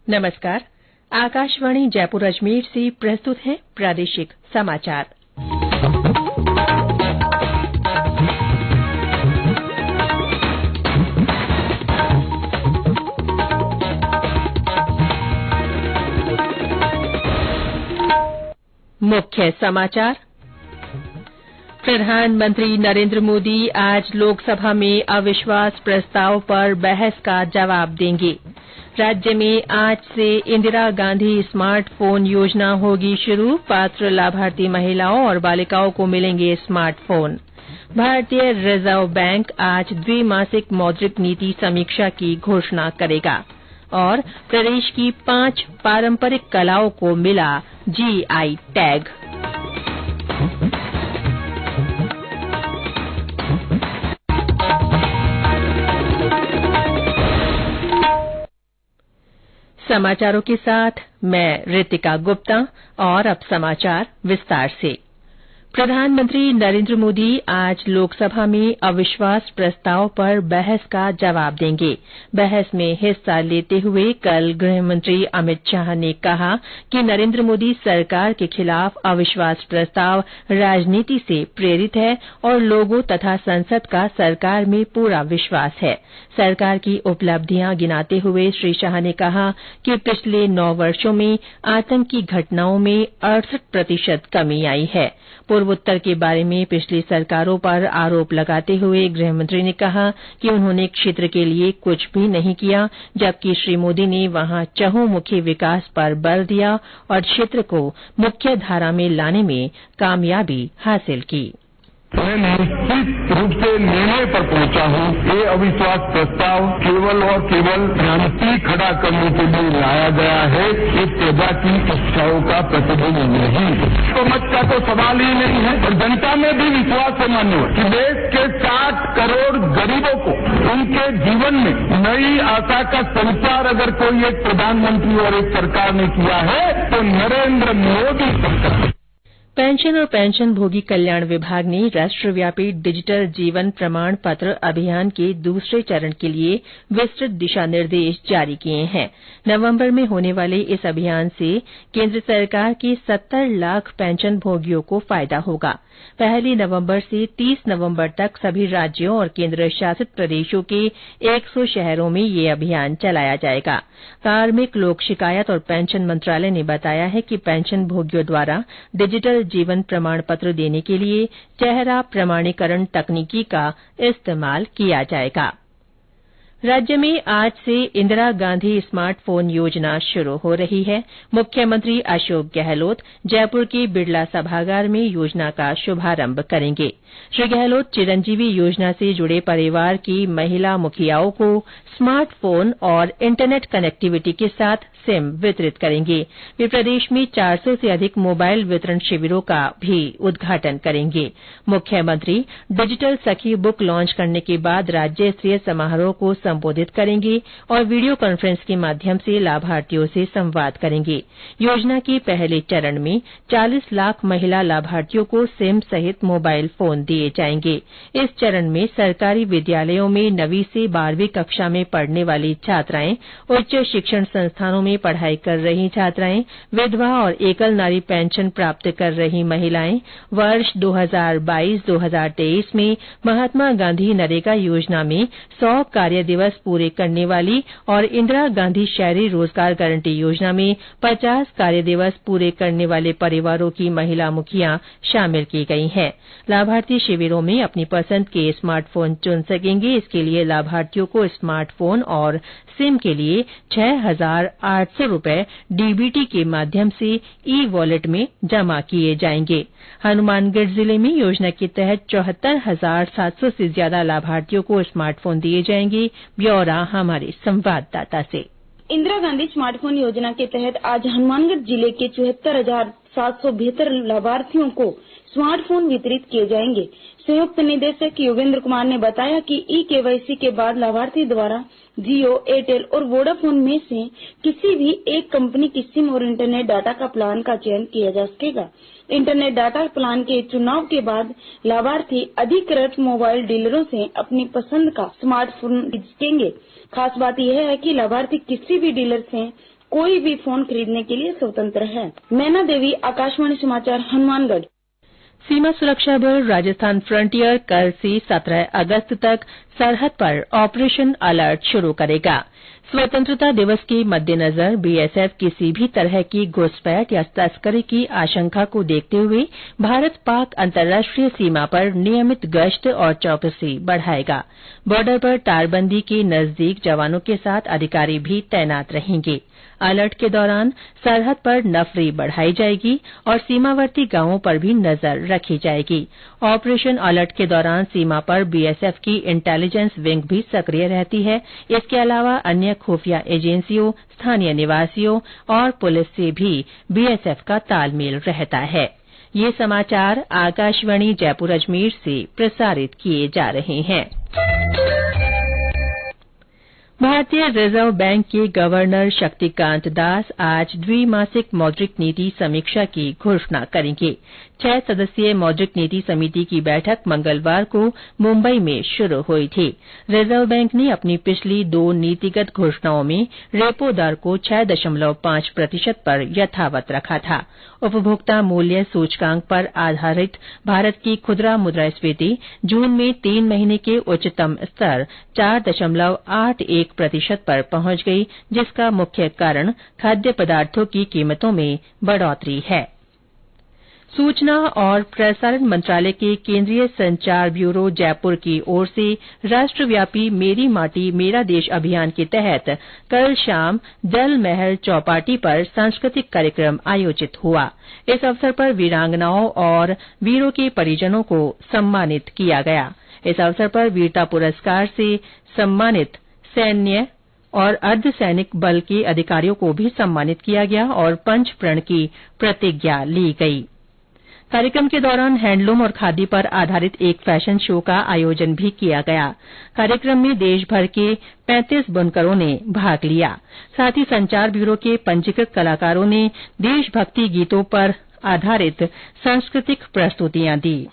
नमस्कार। आकाशवाणी जयपुर अजमेर से प्रस्तुत है प्रादेशिक समाचार। मुख्य समाचार। प्रधानमंत्री नरेंद्र मोदी आज लोकसभा में अविश्वास प्रस्ताव पर बहस का जवाब देंगे। राज्य में आज से इंदिरा गांधी स्मार्टफोन योजना होगी शुरू। पात्र लाभार्थी महिलाओं और बालिकाओं को मिलेंगे स्मार्टफोन। भारतीय रिजर्व बैंक आज द्विमासिक मौद्रिक नीति समीक्षा की घोषणा करेगा। और प्रदेश की 5 पारंपरिक कलाओं को मिला जीआई टैग। समाचारों के साथ मैं रितिका गुप्ता। और अब समाचार विस्तार से। प्रधानमंत्री नरेंद्र मोदी आज लोकसभा में अविश्वास प्रस्ताव पर बहस का जवाब देंगे। बहस में हिस्सा लेते हुए कल गृहमंत्री अमित शाह ने कहा कि नरेंद्र मोदी सरकार के खिलाफ अविश्वास प्रस्ताव राजनीति से प्रेरित है और लोगों तथा संसद का सरकार में पूरा विश्वास है। सरकार की उपलब्धियां गिनाते हुए श्री शाह ने कहा कि पिछले 9 वर्षों में आतंकी घटनाओं में 68% कमी आई है। पूर्वोत्तर के बारे में पिछली सरकारों पर आरोप लगाते हुए गृहमंत्री ने कहा कि उन्होंने क्षेत्र के लिए कुछ भी नहीं किया, जबकि श्री मोदी ने वहां चहुंमुखी विकास पर बल दिया और क्षेत्र को मुख्य धारा में लाने में कामयाबी हासिल की। मैं निश्चित रूप से निर्णय पर पहुंचा हूं। ये अविश्वास प्रस्ताव केवल और केवल क्रांति खड़ा करने के लिए लाया गया है। ये प्रजा की इच्छाओं का प्रतिबिंब नहीं। समझ का तो सवाल ही नहीं है और जनता में भी विश्वास है मान्य कि देश के 60 करोड़ गरीबों को उनके जीवन में नई आशा का संचार अगर कोई एक प्रधानमंत्री और एक सरकार ने किया है तो नरेंद्र मोदी सरकार। पेंशन और पेंशनभोगी कल्याण विभाग ने राष्ट्रव्यापी डिजिटल जीवन प्रमाण पत्र अभियान के दूसरे चरण के लिए विस्तृत दिशा निर्देश जारी किए हैं। नवंबर में होने वाले इस अभियान से केंद्र सरकार के 70 लाख पेंशनभोगियों को फायदा होगा। 1 नवंबर से 30 नवंबर तक सभी राज्यों और केंद्र शासित प्रदेशों के 100 शहरों में यह अभियान चलाया जाएगा। कार्मिक लोक शिकायत और पेंशन मंत्रालय ने बताया है कि पेंशनभोगियों द्वारा डिजिटल जीवन प्रमाण पत्र देने के लिए चेहरा प्रमाणीकरण तकनीकी का इस्तेमाल किया जाएगा। राज्य में आज से इंदिरा गांधी स्मार्टफोन योजना शुरू हो रही है। मुख्यमंत्री अशोक गहलोत जयपुर के बिड़ला सभागार में योजना का शुभारंभ करेंगे। श्री गहलोत चिरंजीवी योजना से जुड़े परिवार की महिला मुखियाओं को स्मार्टफोन और इंटरनेट कनेक्टिविटी के साथ सिम वितरित करेंगे। वे प्रदेश में 400 से अधिक मोबाइल वितरण शिविरों का भी उद्घाटन करेंगे। मुख्यमंत्री डिजिटल सखी बुक लॉन्च करने के बाद राज्य स्तरीय समारोह को संबोधित करेंगे और वीडियो कॉन्फ्रेंस के माध्यम से लाभार्थियों से संवाद करेंगे। योजना के पहले चरण में 40 लाख महिला लाभार्थियों को सिम सहित मोबाइल फोन दिए जाएंगे। इस चरण में सरकारी विद्यालयों में 9वीं से 12वीं कक्षा में पढ़ने वाली छात्राएं, उच्च शिक्षण संस्थानों में पढ़ाई कर रही छात्राएं, विधवा और एकल नारी पेंशन प्राप्त कर रही महिलाएं, वर्ष 2022-2023 में महात्मा गांधी नरेगा योजना में 100 कार्य दिवस पूरे करने वाली और इंदिरा गांधी शहरी रोजगार गारंटी योजना में 50 कार्य दिवस पूरे करने वाले परिवारों की महिला मुखियां शामिल की गई हैं। लाभार्थी शिविरों में अपनी पसंद के स्मार्टफोन चुन सकेंगे। इसके लिए लाभार्थियों को स्मार्टफोन और सिम के लिए 6,800 रूपये डीबीटी के माध्यम से ई वॉलेट में जमा किए जाएंगे। हनुमानगढ़ जिले में योजना के तहत 74,700 से ज्यादा लाभार्थियों को स्मार्टफोन दिए जाएंगे। ब्यौरा हमारे संवाददाता से। इंदिरा गांधी स्मार्टफोन योजना के तहत आज हनुमानगढ़ जिले के 74,772 लाभार्थियों को स्मार्टफोन वितरित किए जाएंगे। संयुक्त निदेशक योगेंद्र कुमार ने बताया कि ई-केवाईसी के बाद लाभार्थी द्वारा जियो, एयरटेल और वोडाफोन में से किसी भी एक कंपनी की सिम और इंटरनेट डाटा का प्लान का चयन किया जा सकेगा। इंटरनेट डाटा प्लान के चुनाव के बाद लाभार्थी अधिकृत मोबाइल डीलरों से अपनी पसंद का स्मार्टफोन खरीद सकेंगे। खास बात यह है कि लाभार्थी किसी भी डीलर से कोई भी फोन खरीदने के लिए स्वतंत्र है। मैना देवी, आकाशवाणी समाचार, हनुमानगढ़। सीमा सुरक्षा बल राजस्थान फ्रंटियर कल से 17 अगस्त तक सरहद पर ऑपरेशन अलर्ट शुरू करेगा। स्वतंत्रता दिवस के मद्देनजर बीएसएफ किसी भी तरह की घुसपैठ या तस्करी की आशंका को देखते हुए भारत पाक अंतर्राष्ट्रीय सीमा पर नियमित गश्त और चौकसी बढ़ाएगा। बॉर्डर पर तारबंदी के नजदीक जवानों के साथ अधिकारी भी तैनात रहेंगे। अलर्ट के दौरान सरहद पर नफरी बढ़ाई जाएगी और सीमावर्ती गांवों पर भी नजर रखी जाएगी। ऑपरेशन अलर्ट के दौरान सीमा पर बीएसएफ की इंटेलिजेंस विंग भी सक्रिय रहती है। इसके अलावा अन्य खुफिया एजेंसियों, स्थानीय निवासियों और पुलिस से भी बीएसएफ का तालमेल रहता है। ये समाचार आकाशवाणी जयपुर अजमेर से प्रसारित किए जा रहे हैं। भारतीय रिजर्व बैंक के गवर्नर शक्तिकांत दास आज द्विमासिक मौद्रिक नीति समीक्षा की घोषणा करेंगे। 6 सदस्यीय मौद्रिक नीति समिति की बैठक मंगलवार को मुंबई में शुरू हुई थी। रिजर्व बैंक ने अपनी पिछली 2 नीतिगत घोषणाओं में रेपो दर को 6.5% पर यथावत रखा था। उपभोक्ता मूल्य सूचकांक पर आधारित भारत की खुदरा मुद्रास्फीति जून में 3 महीने के उच्चतम स्तर 4.81% पर पहुंच गई, जिसका मुख्य कारण खाद्य पदार्थों की कीमतों में बढ़ोतरी है। सूचना और प्रसारण मंत्रालय के केंद्रीय संचार ब्यूरो जयपुर की ओर से राष्ट्रव्यापी मेरी माटी मेरा देश अभियान के तहत कल शाम जल महल चौपाटी पर सांस्कृतिक कार्यक्रम आयोजित हुआ। इस अवसर पर वीरांगनाओं और वीरों के परिजनों को सम्मानित किया गया। इस अवसर पर वीरता पुरस्कार से सम्मानित सैन्य और अर्धसैनिक बल के अधिकारियों को भी सम्मानित किया गया और पंच प्रण की प्रतिज्ञा ली गई। कार्यक्रम के दौरान हैंडलूम और खादी पर आधारित एक फैशन शो का आयोजन भी किया गया। कार्यक्रम में देश भर के 35 बुनकरों ने भाग लिया। साथ ही संचार ब्यूरो के पंजीकृत कलाकारों ने देशभक्ति गीतों पर आधारित सांस्कृतिक प्रस्तुतियां दी।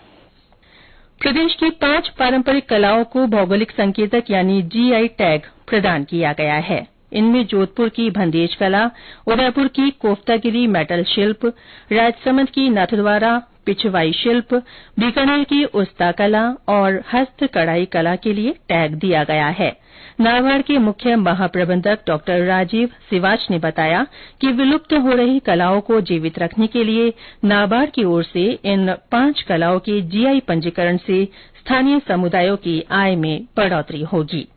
प्रदेश की 5 पारंपरिक कलाओं को भौगोलिक संकेतक यानी जीआई टैग प्रदान किया गया है। इनमें जोधपुर की भंदेज कला, उदयपुर की कोफ्तागिरी मेटल शिल्प, राजसमंद की नाथद्वारा पिछवाई शिल्प, बीकानेर की उस्ता कला और हस्त कढ़ाई कला के लिए टैग दिया गया है। नाबार्ड के मुख्य महाप्रबंधक डॉ राजीव सिवाच ने बताया कि विलुप्त हो रही कलाओं को जीवित रखने के लिए नाबार्ड की ओर से इन 5 कलाओं के जीआई पंजीकरण से स्थानीय समुदायों की आय में बढ़ोतरी होगी।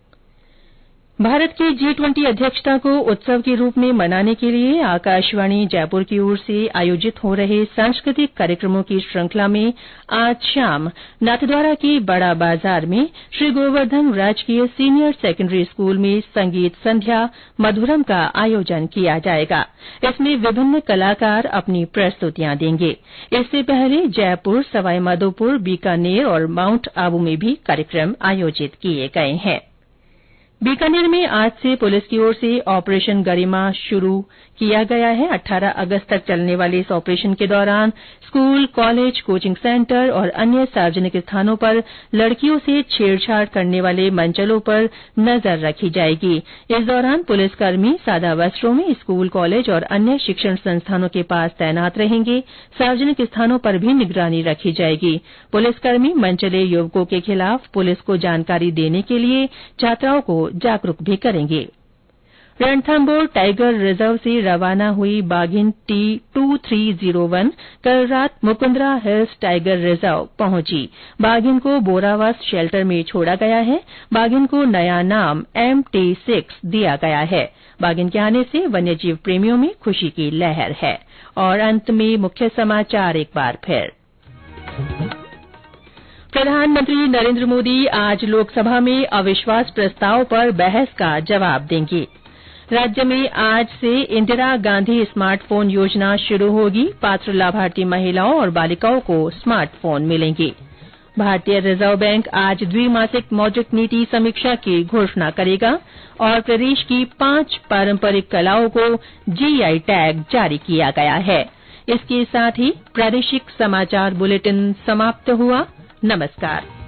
भारत की G20 अध्यक्षता को उत्सव के रूप में मनाने के लिए आकाशवाणी जयपुर की ओर से आयोजित हो रहे सांस्कृतिक कार्यक्रमों की श्रृंखला में आज शाम नाथद्वारा के बड़ा बाजार में श्री गोवर्धन राजकीय सीनियर सेकेंडरी स्कूल में संगीत संध्या मधुरम का आयोजन किया जाएगा। इसमें विभिन्न कलाकार अपनी प्रस्तुतियां देंगे। इससे पहले जयपुर, सवाईमाधोपुर, बीकानेर और माउंट आबू में भी कार्यक्रम आयोजित किए गए हैं। बीकानेर में आज से पुलिस की ओर से ऑपरेशन गरिमा शुरू किया गया है। 18 अगस्त तक चलने वाले इस ऑपरेशन के दौरान स्कूल, कॉलेज, कोचिंग सेंटर और अन्य सार्वजनिक स्थानों पर लड़कियों से छेड़छाड़ करने वाले मंचलों पर नजर रखी जाएगी। इस दौरान पुलिसकर्मी सादा वस्त्रों में स्कूल, कॉलेज और अन्य शिक्षण संस्थानों के पास तैनात रहेंगे। सार्वजनिक स्थानों पर भी निगरानी रखी जाएगी। पुलिसकर्मी मंचले युवकों के खिलाफ पुलिस को जानकारी देने के लिए छात्राओं को जागरूक भी करेंगे। रणथंभौर टाइगर रिजर्व से रवाना हुई बाघिन T2301 कल रात मुकुंदरा हिल्स टाइगर रिजर्व पहुंची। बाघिन को बोरावास शेल्टर में छोड़ा गया है। बाघिन को नया नाम MT6 दिया गया है। बाघिन के आने से वन्यजीव प्रेमियों में खुशी की लहर है। और अंत में मुख्य समाचार एक बार फिर। प्रधानमंत्री नरेंद्र मोदी आज लोकसभा में अविश्वास प्रस्ताव पर बहस का जवाब देंगे। राज्य में आज से इंदिरा गांधी स्मार्टफोन योजना शुरू होगी। पात्र लाभार्थी महिलाओं और बालिकाओं को स्मार्टफोन मिलेंगे। भारतीय रिजर्व बैंक आज द्विमासिक मौद्रिक नीति समीक्षा की घोषणा करेगा और प्रदेश की 5 पारंपरिक कलाओं को जीआई टैग जारी किया गया है। इसके साथ ही प्रादेशिक समाचार बुलेटिन समाप्त हुआ। नमस्कार।